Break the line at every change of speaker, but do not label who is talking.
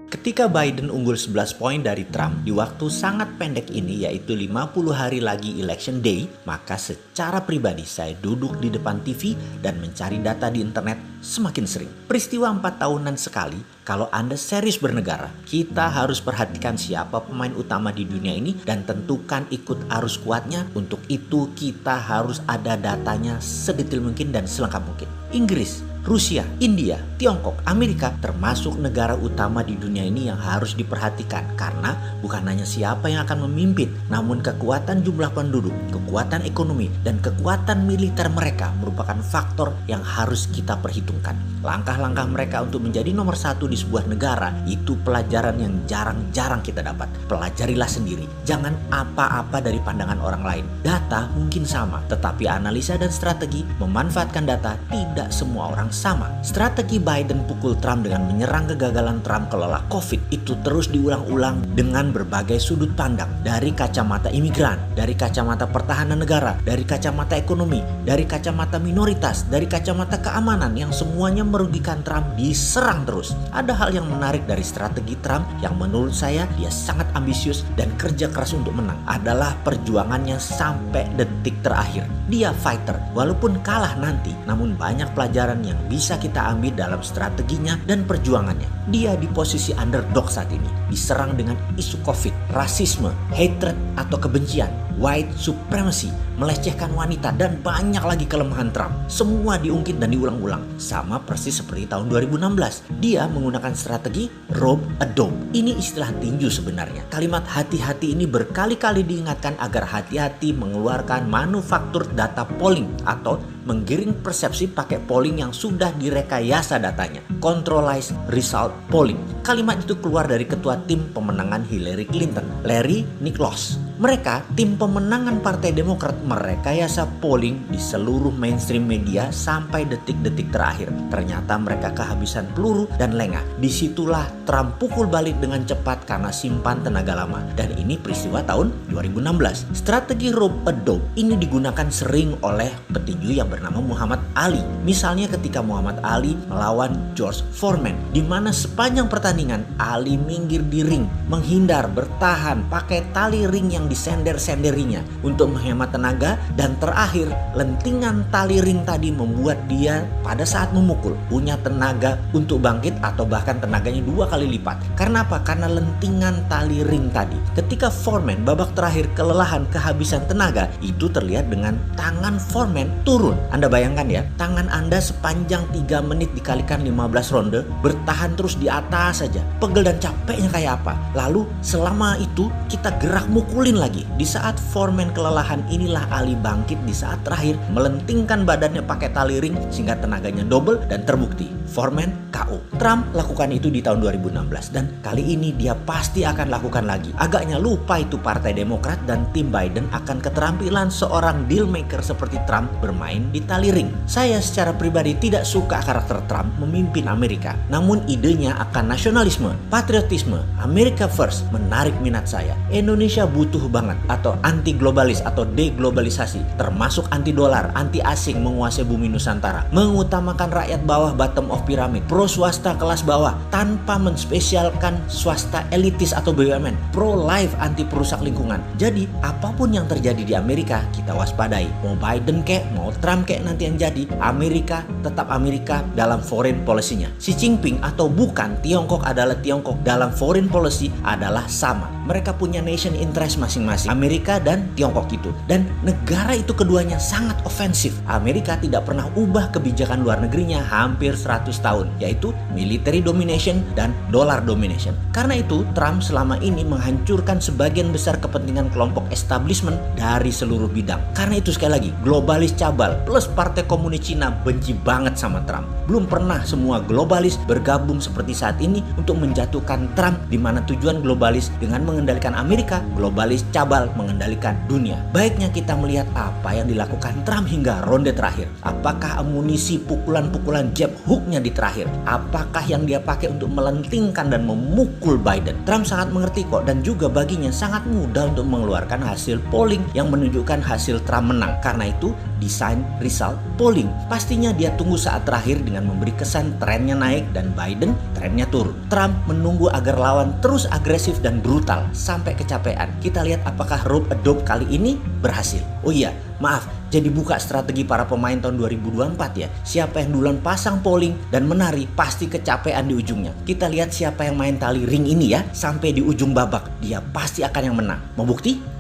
Ketika Biden unggul 11 poin dari Trump di waktu sangat pendek ini, yaitu 50 hari lagi election day, maka secara pribadi saya duduk di depan TV dan mencari data di internet semakin sering. Peristiwa 4 tahunan sekali, kalau Anda serius bernegara, kita harus perhatikan siapa pemain utama di dunia ini dan tentukan ikut arus kuatnya. Untuk itu kita harus ada datanya sedetail mungkin dan selengkap mungkin. Inggris, Rusia, India, Tiongkok, Amerika termasuk negara utama di dunia ini yang harus diperhatikan karena bukan hanya siapa yang akan memimpin, namun kekuatan jumlah penduduk, kekuatan ekonomi, dan kekuatan militer mereka merupakan faktor yang harus kita perhitungkan. Langkah-langkah mereka untuk menjadi nomor satu di sebuah negara itu pelajaran yang jarang-jarang kita dapat. Pelajarilah sendiri, jangan apa-apa dari pandangan orang lain. Data mungkin sama, tetapi analisa dan strategi memanfaatkan data tidak semua orang sama. Strategi Biden pukul Trump dengan menyerang kegagalan Trump kelola COVID itu terus diulang-ulang dengan berbagai sudut pandang. Dari kacamata imigran, dari kacamata pertahanan negara, dari kacamata ekonomi, dari kacamata minoritas, dari kacamata keamanan yang semuanya merugikan Trump diserang terus. Ada hal yang menarik dari strategi Trump yang menurut saya dia sangat ambisius dan kerja keras untuk menang adalah perjuangannya sampai detik terakhir. Dia fighter, walaupun kalah nanti, namun banyak pelajaran yang bisa kita ambil dalam strateginya dan perjuangannya. Dia di posisi underdog saat ini, diserang dengan isu COVID, rasisme, hatred atau kebencian, white supremacy, melecehkan wanita, dan banyak lagi kelemahan Trump. Semua diungkit dan diulang-ulang, sama persis seperti tahun 2016. Dia menggunakan strategi rope a dope. Ini istilah tinju sebenarnya. Kalimat hati-hati ini berkali-kali diingatkan agar hati-hati mengeluarkan manufaktur data polling atau menggiring persepsi pakai polling yang sudah direkayasa datanya. Controlized result polling. Kalimat itu keluar dari ketua tim pemenangan Hillary Clinton, Larry Nichols. Mereka, tim pemenangan Partai Demokrat, merekayasa polling di seluruh mainstream media sampai detik-detik terakhir. Ternyata mereka kehabisan peluru dan lengah. Disitulah Trump pukul balik dengan cepat karena simpan tenaga lama. Dan ini peristiwa tahun 2016. Strategi rope a dope ini digunakan sering oleh petinju yang bernama Muhammad Ali. Misalnya ketika Muhammad Ali melawan George Foreman, di mana sepanjang pertandingan Ali minggir di ring, menghindar, bertahan, pakai tali ring yang disender-senderinya untuk menghemat tenaga, dan terakhir lentingan tali ring tadi membuat dia pada saat memukul punya tenaga untuk bangkit atau bahkan tenaganya 2 kali lipat. Karena apa? Karena lentingan tali ring tadi. Ketika Foreman babak terakhir kelelahan, kehabisan tenaga, itu terlihat dengan tangan Foreman turun. Anda bayangkan ya, tangan Anda sepanjang 3 menit dikalikan 15 ronde bertahan terus di atas saja. Pegel dan capeknya kayak apa? Lalu selama itu kita gerak mukulin lagi. Di saat Foreman kelelahan, inilah Ali bangkit di saat terakhir, melentingkan badannya pakai tali ring sehingga tenaganya double dan terbukti Foreman KO. Trump lakukan itu di tahun 2016 dan kali ini dia pasti akan lakukan lagi. Agaknya lupa itu Partai Demokrat dan tim Biden akan keterampilan seorang dealmaker seperti Trump bermain di tali ring. Saya secara pribadi tidak suka karakter Trump memimpin Amerika, namun idenya akan nasionalisme, patriotisme, America first menarik minat saya. Indonesia butuh banget atau anti globalis atau deglobalisasi, termasuk anti dolar, anti asing menguasai bumi Nusantara, mengutamakan rakyat bawah bottom of pyramid, pro swasta kelas bawah tanpa menspesialkan swasta elitis atau BUMN, pro life anti perusak lingkungan. Jadi apapun yang terjadi di Amerika kita waspadai. Mau Biden kek, mau Trump kek nanti yang jadi, Amerika tetap Amerika dalam foreign policy-nya. Xi Jinping atau bukan, Tiongkok adalah Tiongkok dalam foreign policy adalah sama. Mereka punya nation interest masing-masing, Amerika dan Tiongkok itu. Dan negara itu keduanya sangat ofensif. Amerika tidak pernah ubah kebijakan luar negerinya hampir 100 tahun, yaitu military domination dan dollar domination. Karena itu Trump selama ini menghancurkan sebagian besar kepentingan kelompok establishment dari seluruh bidang. Karena itu sekali lagi, globalis cabal plus Partai Komunis Cina benci banget sama Trump. Belum pernah semua globalis bergabung seperti saat ini untuk menjatuhkan Trump, di mana tujuan globalis dengan mengendalikan Amerika, globalis cabal mengendalikan dunia. Baiknya kita melihat apa yang dilakukan Trump hingga ronde terakhir. Apakah amunisi pukulan-pukulan jab hooknya di terakhir. Apakah yang dia pakai untuk melentingkan dan memukul Biden? Trump sangat mengerti kok, dan juga baginya sangat mudah untuk mengeluarkan hasil polling yang menunjukkan hasil Trump menang. Karena itu desain result polling. Pastinya dia tunggu saat terakhir dengan memberi kesan trennya naik dan Biden trennya turun. Trump menunggu agar lawan terus agresif dan brutal sampai kecapean. Kita lihat apakah rope a dope kali ini berhasil. Oh iya, maaf, jadi buka strategi para pemain tahun 2024 ya. Siapa yang duluan pasang polling dan menari pasti kecapean di ujungnya. Kita lihat siapa yang main tali ring ini ya, sampai di ujung babak. Dia pasti akan yang menang. Mau bukti?